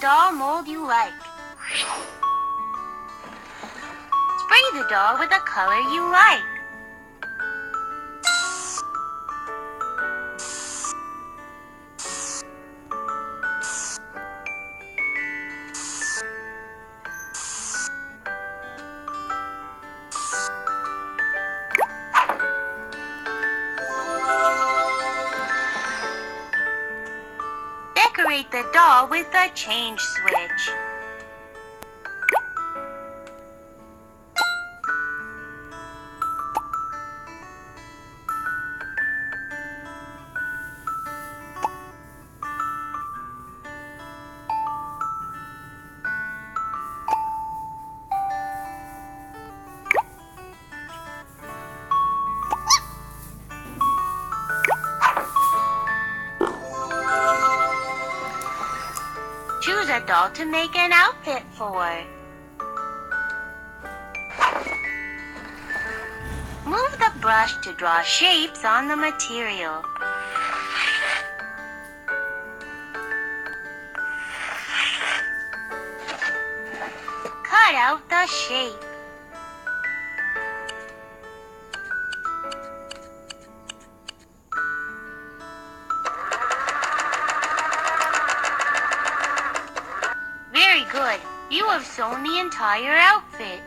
doll mold you like. Spray the doll with a color you like. Decorate the doll with a change switch. Choose a doll to make an outfit for. Move the brush to draw shapes on the material. Cut out the shape. Very good. You have sewn the entire outfit.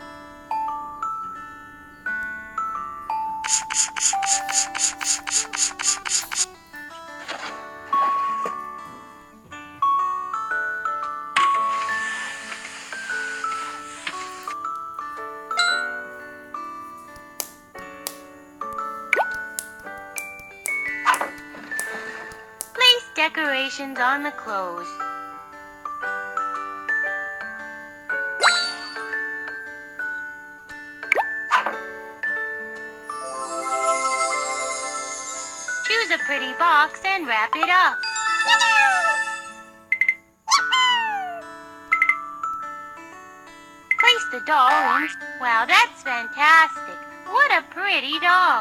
Place decorations on the clothes. Choose a pretty box and wrap it up. Place the doll in. Wow, that's fantastic. What a pretty doll.